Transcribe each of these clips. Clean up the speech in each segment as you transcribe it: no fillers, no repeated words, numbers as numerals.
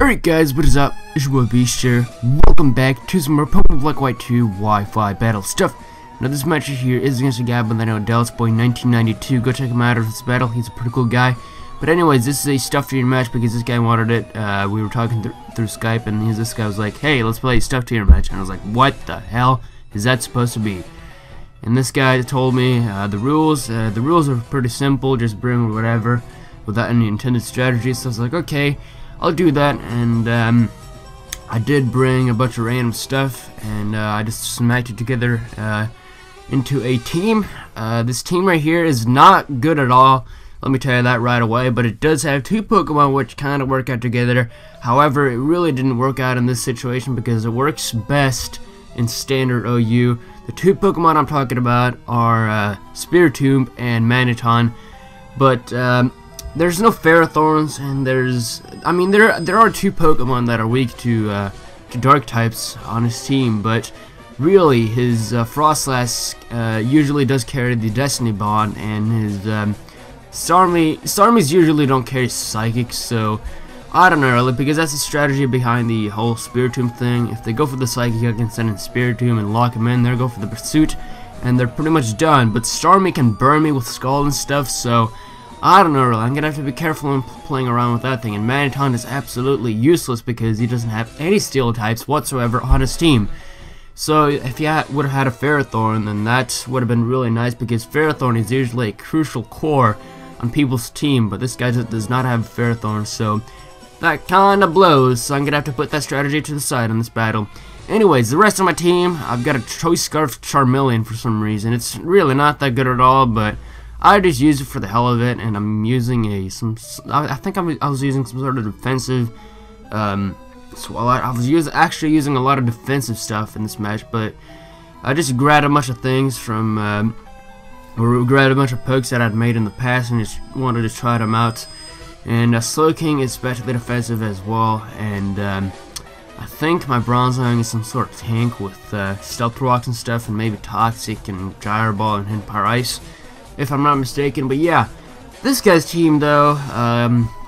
Alright guys, what is up? It's your boy Beast here. Welcome back to some more Pokemon Black White 2 Wi-Fi battle stuff. Now this match here is against a guy by the name of Dallasboi1992. Go check him out of this battle, he's a pretty cool guy. But anyways, this is a stuff tier match because this guy wanted it. We were talking through Skype and this guy was like, hey, let's play a stuff tier match. And I was like, what the hell is that supposed to be? And this guy told me the rules are pretty simple, just bring whatever without any intended strategy. So I was like, okay, I'll do that. And I did bring a bunch of random stuff, and I just smacked it together into a team. This team right here is not good at all, let me tell you that right away, but it does have two Pokemon which kind of work out together. However, it really didn't work out in this situation because it works best in standard OU. The two Pokemon I'm talking about are Spiritomb and Magneton, but there's no Ferrothorns, and there are two Pokemon that are weak to Dark types on his team, but really his Frostlass usually does carry the Destiny Bond, and his Starmie's usually don't carry Psychic, so I don't know really, because that's the strategy behind the whole Spiritomb thing. If they go for the Psychic, I can send in Spiritomb and lock him in there, go for the Pursuit, and they're pretty much done. But Starmie can burn me with Scald and stuff, so I don't know really. I'm gonna have to be careful when playing around with that thing. And Magneton is absolutely useless because he doesn't have any Steel types whatsoever on his team. So if he would have had a Ferrothorn, then that would have been really nice, because Ferrothorn is usually a crucial core on people's team, but this guy does not have Ferrothorn, so that kinda blows. So I'm gonna have to put that strategy to the side in this battle. Anyways, the rest of my team, I've got a Choice Scarf Charmeleon for some reason. It's really not that good at all, but I just use it for the hell of it, and I'm using I was using some sort of defensive Swallow. I was actually using a lot of defensive stuff in this match, but I just grabbed a bunch of things from grabbed a bunch of pokes that I'd made in the past and just wanted to try them out. And Slowking is especially defensive as well, and I think my Bronzong is some sort of tank with Stealth Rocks and stuff, and maybe Toxic and Gyro Ball and Empire Ice, if I'm not mistaken. But yeah, this guy's team though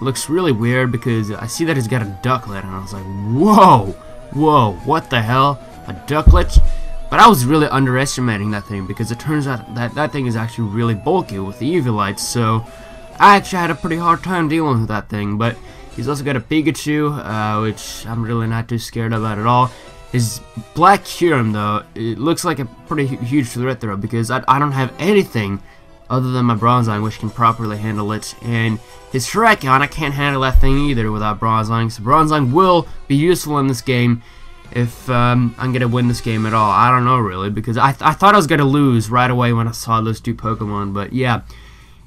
looks really weird because I see that he's got a Ducklet, and I was like, whoa, what the hell, a Ducklet? But I was really underestimating that thing, because it turns out that thing is actually really bulky with the Eviolites, so I actually had a pretty hard time dealing with that thing. But he's also got a Pikachu, which I'm really not too scared about at all. His Black Kyurem though, it looks like a pretty huge threat though, because I don't have anything other than my Bronzong which can properly handle it, and his Terrakion, I can't handle that thing either without Bronzong, so Bronzong will be useful in this game if I'm gonna win this game at all. I don't know really, because I thought I was gonna lose right away when I saw those two Pokemon, but yeah.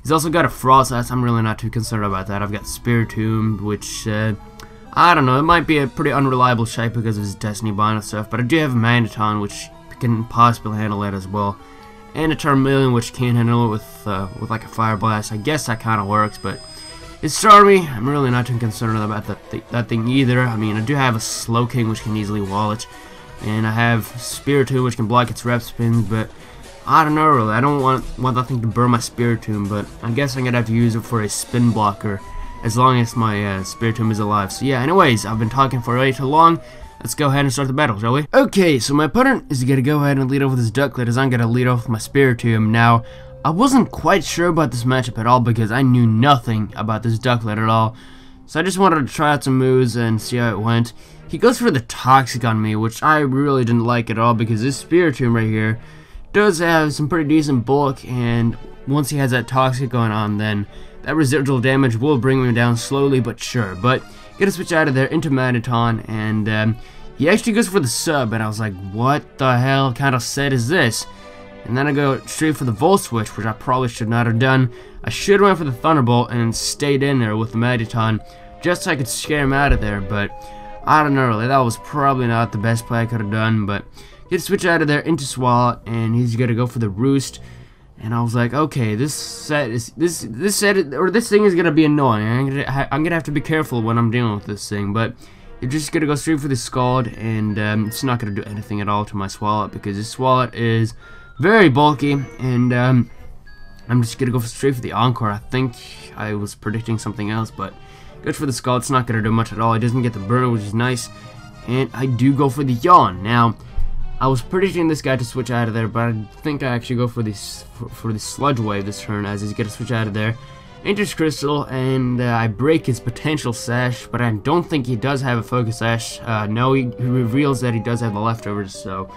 He's also got a Frostlass. I'm really not too concerned about that. I've got Spiritomb, which I don't know, it might be a pretty unreliable shape because of his Destiny Bond and stuff, but I do have a Magneton which can possibly handle it as well, and a Charmeleon which can handle it with like a Fire Blast. I guess that kind of works, but it's Starmie. I'm really not too concerned about that thing either. I mean, I do have a Slowking which can easily wall it, and I have Spiritomb which can block its Rep Spins, but I don't know really. I don't want that thing to burn my Spiritomb, but I guess I'm gonna have to use it for a spin blocker as long as my Spiritomb is alive. So yeah, anyways, I've been talking for way too long. Let's go ahead and start the battle, shall we? Okay, so my opponent is gonna go ahead and lead off with his Ducklet, as I'm gonna lead off with my Spiritomb. Now, I wasn't quite sure about this matchup at all because I knew nothing about this Ducklet at all. So I just wanted to try out some moves and see how it went. He goes for the Toxic on me, which I really didn't like at all, because this Spiritomb right here does have some pretty decent bulk, and once he has that Toxic going on, then that residual damage will bring him down slowly but sure. But gonna switch out of there into Magneton, and he actually goes for the sub, and I was like, what the hell kind of set is this? And then I go straight for the Volt Switch, which I probably should not have done. I should have went for the Thunderbolt and stayed in there with the Magneton just so I could scare him out of there, but I don't know really, that was probably not the best play I could have done. But he'd switch out of there into Swallow, and he's gonna go for the Roost, and I was like, okay, this thing is gonna be annoying. I'm gonna have to be careful when I'm dealing with this thing. But you're just gonna go straight for the Scald, and it's not gonna do anything at all to my Swallow, because this Swallow is very bulky, and I'm just gonna go straight for the Encore. I think I was predicting something else, but Goes for the skull. It's not gonna do much at all. He doesn't get the burner, which is nice. And I do go for the yawn. Now, I was predicting this guy to switch out of there, but I think I actually go for the sludge wave this turn, as he's gonna switch out of there. Enters crystal, and I break his potential sash, but I don't think he does have a focus sash. No, he reveals that he does have the leftovers, so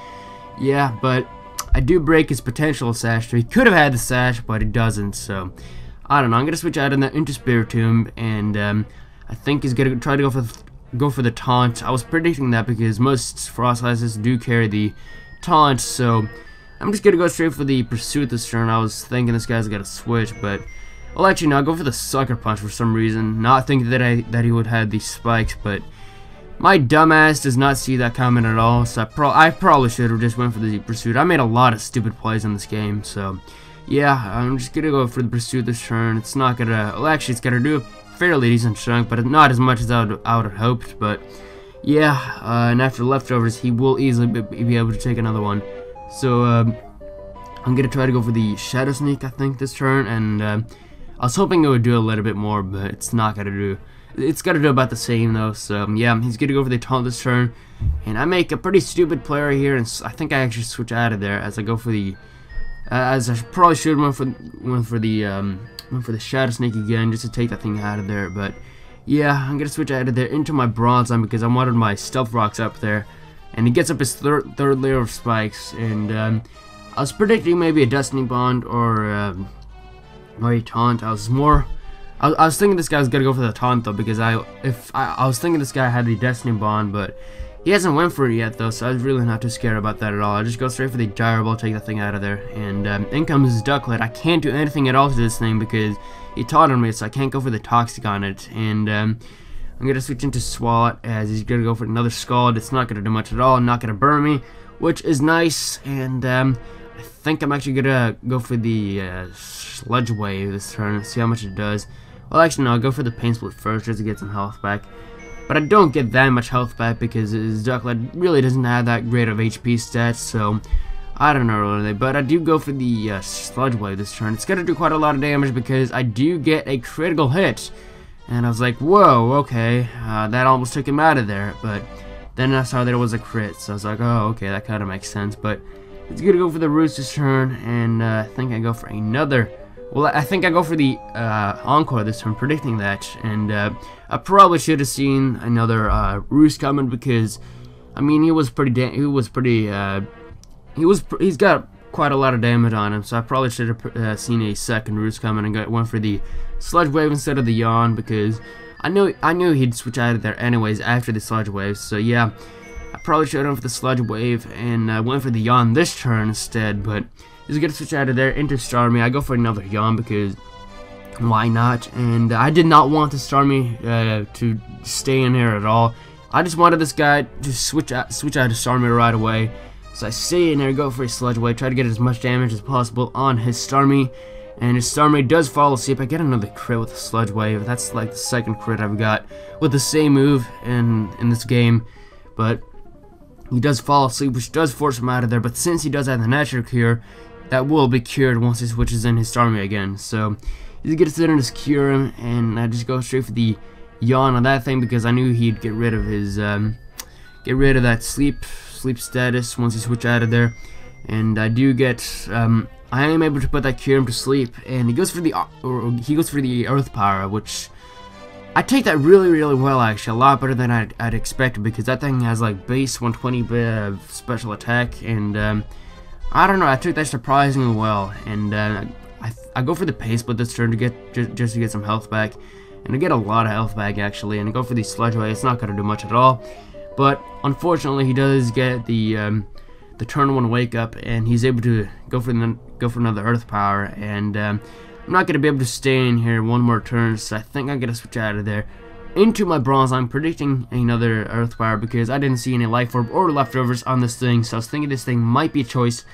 yeah, but I do break his potential sash, so he could have had the sash, but he doesn't, so I don't know. I'm gonna switch out into Spiritomb, and I think he's gonna try to go for the taunt. I was predicting that because most Frost classes do carry the taunt, so I'm just gonna go straight for the pursuit this turn. I was thinking this guy's gonna switch, but well, actually, no, I'll go for the sucker punch for some reason. Not thinking that he would have these spikes, but my dumbass does not see that coming at all. So I probably should have just went for the pursuit. I made a lot of stupid plays in this game, so yeah, I'm just gonna go for the pursuit this turn. It's not gonna. Well, actually, it's gonna do a fairly decent chunk, but not as much as I would have hoped. But yeah, and after leftovers, he will easily be able to take another one. So I'm gonna try to go for the Shadow Sneak, I think, this turn, and I was hoping it would do a little bit more, but it's not gonna do. It's gonna do about the same though. So yeah, he's gonna go for the taunt this turn, and I make a pretty stupid play right here, and I think I actually switch out of there as I go for the. As I probably should went for the Shadow Sneak again just to take that thing out of there. But yeah, I'm gonna switch out of there into my Bronzine because I wanted my Stealth Rocks up there, and he gets up his third layer of spikes, and I was predicting maybe a Destiny Bond or a taunt. I was thinking this guy was gonna go for the taunt though, because I was thinking this guy had the Destiny Bond, but he hasn't went for it yet though, so I was really not too scared about that at all. I just go straight for the Gyro Ball, take that thing out of there, and in comes his Ducklet. I can't do anything at all to this thing because he taunted me, so I can't go for the Toxic on it, and I'm gonna switch into Swat as he's gonna go for another Scald. It's not gonna do much at all, not gonna burn me, which is nice, and I think I'm actually gonna go for the Sludge Wave this turn and see how much it does. Well, actually, no, I'll go for the Pain Split first just to get some health back. But I don't get that much health back because his Ducklet really doesn't have that great of HP stats, so I don't know really. But I do go for the Sludge Wave this turn. It's gonna do quite a lot of damage because I do get a critical hit. And I was like, whoa, okay, that almost took him out of there. But then I saw there was a crit, so I was like, oh, okay, that kind of makes sense. But it's gonna go for the Roost this turn, and I think I go for another. Well, I think I go for the Encore this turn, predicting that, and I probably should have seen another Roost coming because, I mean, he's got quite a lot of damage on him, so I probably should have seen a second Roost coming and went for the Sludge Wave instead of the Yawn because I knew he'd switch out of there anyways after the Sludge Wave. So yeah, I probably should have went for the Sludge Wave and went for the Yawn this turn instead, but he's gonna switch out of there into Starmie. I go for another Yawn because why not? And I did not want the Starmie to stay in here at all. I just wanted this guy to switch out to Starmie right away. So I stay in there, go for a Sludge Wave, try to get as much damage as possible on his Starmie. And his Starmie does fall asleep. I get another crit with a Sludge Wave. That's like the second crit I've got with the same move in this game. But he does fall asleep, which does force him out of there. But since he does have the natural cure, that will be cured once he switches in his Starmie again. So he's gonna sit and just cure him, and I just go straight for the Yawn on that thing because I knew he'd get rid of his that sleep status once he switched out of there. And I do get I am able to put that cure him to sleep, and he goes for the Earth Power, which I take that really well, actually, a lot better than I'd expected, because that thing has like base 120 special attack, and I don't know, I took that surprisingly well, and I go for the Pace Split this turn to get just to get some health back, and I get a lot of health back actually, and I go for the Sludge Wave. It's not gonna do much at all, but unfortunately he does get the turn 1 wake up, and he's able to go for another Earth Power, and I'm not gonna be able to stay in here one more turn, so I think I'm gonna switch out of there into my Bronze. I'm predicting another Earth Power because I didn't see any Life Orb or leftovers on this thing, so I was thinking this thing might be a choice,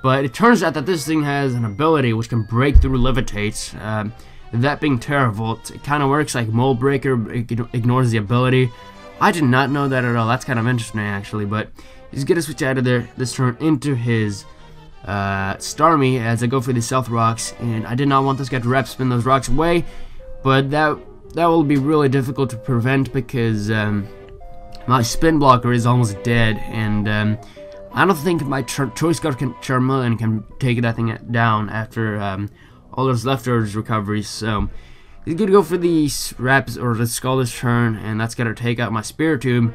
but it turns out that this thing has an ability which can break through Levitate. That being Terravolt, it kind of works like Mold Breaker, it ignores the ability. I did not know that at all. That's kind of interesting actually, but he's gonna switch out of there this turn into his Starmie as I go for the Stealth Rocks, and I did not want this guy to rep spin those rocks away, but that that will be really difficult to prevent because my spin blocker is almost dead, and I don't think my choice guard Charmeleon can take that thing down after all those leftovers recoveries. So he's gonna go for the Raps or the Scald's turn, and that's gonna take out my Spiritomb.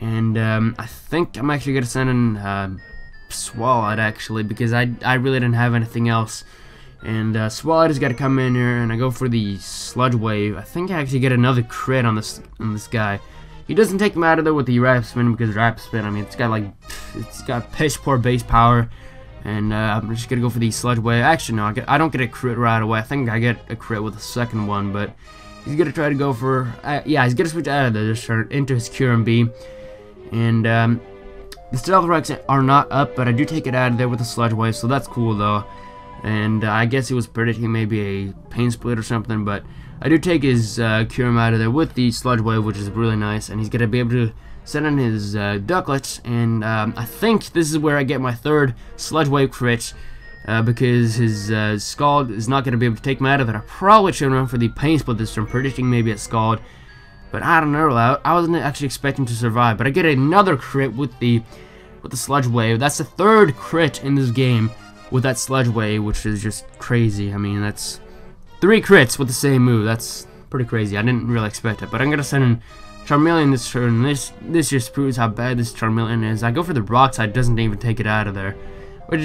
And I think I'm actually gonna send in Swallow actually, because I really didn't have anything else. And Swallow has got to come in here, and I go for the Sludge Wave. I think I actually get another crit on this guy. He doesn't take him out of there with the Rapid Spin, because Rapid Spin, I mean, it's got piss poor base power. And I'm just gonna go for the Sludge Wave. Actually, no, I don't get a crit right away. I think I get a crit with the second one, but he's gonna try to go for yeah, he's gonna switch out of there this turn into his QMB. And the Stealth Rocks are not up, but I do take it out of there with the Sludge Wave, so that's cool though. And I guess he was predicting maybe a Pain Split or something, but I do take his Kyurem out of there with the Sludge Wave, which is really nice. And he's going to be able to send in his Ducklets, and I think this is where I get my third Sludge Wave crit, because his Scald is not going to be able to take him out of there. I probably should run for the Pain Split this turn, predicting maybe a Scald, but I don't know. I wasn't actually expecting to survive, but I get another crit with the Sludge Wave. That's the third crit in this game with that Sludge Wave, which is just crazy. I mean, that's 3 crits with the same move. That's pretty crazy. I didn't really expect it, but I'm gonna send in Charmeleon this turn. This just proves how bad this Charmeleon is. I go for the Rock Slide, doesn't even take it out of there, which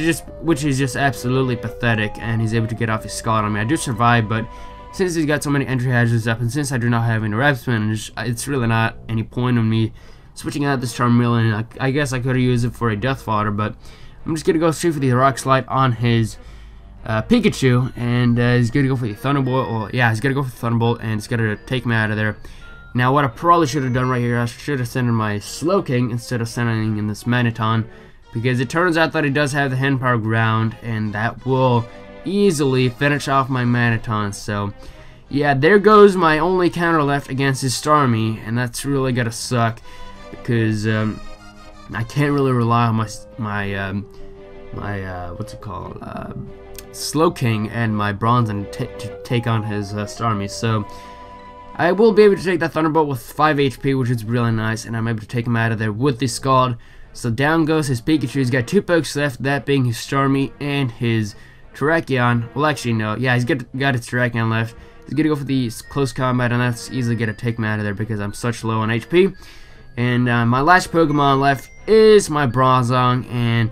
is just absolutely pathetic. And he's able to get off his Scald on me. I do survive, but since he's got so many entry hazards up, and since I do not have any Rapid Spin, it's really not any point in me switching out this Charmeleon. I guess I could have used it for a Death Fodder, but I'm just gonna go straight for the Rock Slide on his Pikachu, and he's gonna go for the Thunderbolt. Or yeah, he's gonna go for the Thunderbolt, and it's gonna take me out of there. Now, what I probably should have done right here, I should have sent in my Slowking instead of sending in this Magneton, because it turns out that he does have the Hand Power Ground, and that will easily finish off my Magneton. So yeah, there goes my only counter left against his Starmie, and that's really gonna suck, because I can't really rely on my what's it called, Slowking and my Bronzong to take on his Starmie. So I will be able to take that Thunderbolt with 5 HP, which is really nice, and I'm able to take him out of there with the Scald. So down goes his Pikachu. He's got 2 pokes left, that being his Starmie and his Terrakion. Well, actually, no. Yeah, he's got his Terrakion left. He's gonna go for the close combat, and that's easily gonna take him out of there because I'm such low on HP. And my last Pokemon left is my Bronzong, and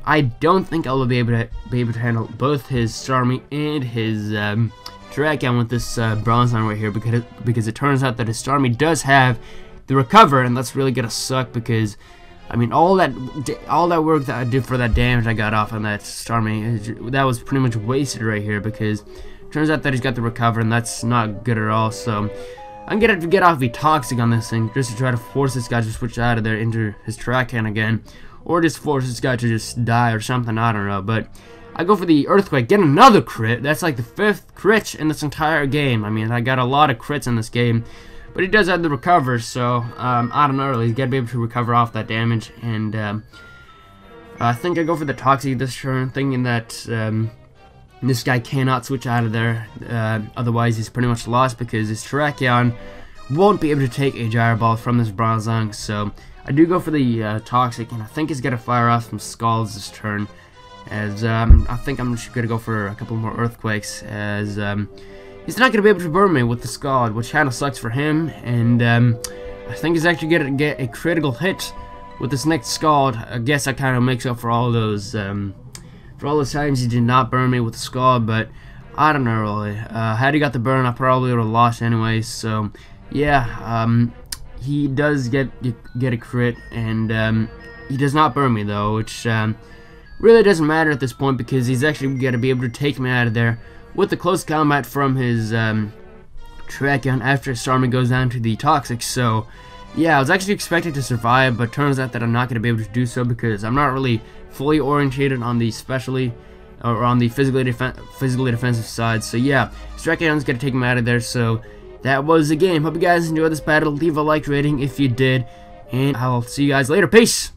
I don't think I'll be able to handle both his Starmie and his Terrakion with this Bronzong right here, because it turns out that his Starmie does have the Recover, and that's really gonna suck, because I mean all that work that I did for that damage I got off on that Starmie, that was pretty much wasted right here, because it turns out that he's got the Recover, and that's not good at all. So I'm gonna have to get off the Toxic on this thing just to try to force this guy to switch out of there into his Terrakion again, or just force this guy to just die or something, I don't know. But I go for the Earthquake, get another crit. That's like the 5th crit in this entire game. I mean, I got a lot of crits in this game, but he does have the Recover, so I don't know, really. He's got to be able to recover off that damage, and I think I go for the Toxic this turn, thinking that this guy cannot switch out of there, otherwise he's pretty much lost, because his Terrakion won't be able to take a Gyro Ball from this Bronzong. So I do go for the Toxic, and I think he's going to fire off some Scalds this turn, as I think I'm just going to go for a couple more Earthquakes, as he's not going to be able to burn me with the Scald, which kind of sucks for him. And I think he's actually going to get a critical hit with this next Scald. I guess that kind of makes up for all those times he did not burn me with the Scald, but I don't know, really. Had he got the burn, I probably would have lost anyway. So yeah, he does get a crit, and he does not burn me though, which really doesn't matter at this point, because he's actually going to be able to take me out of there with the close combat from his Terrakion after Starmie goes down to the Toxic. So yeah, I was actually expecting to survive, but turns out that I'm not going to be able to do so, because I'm not really fully orientated on the physically defensive side. So yeah, Terrakion's going to take him out of there. So that was the game. Hope you guys enjoyed this battle. Leave a like rating if you did, and I'll see you guys later. Peace!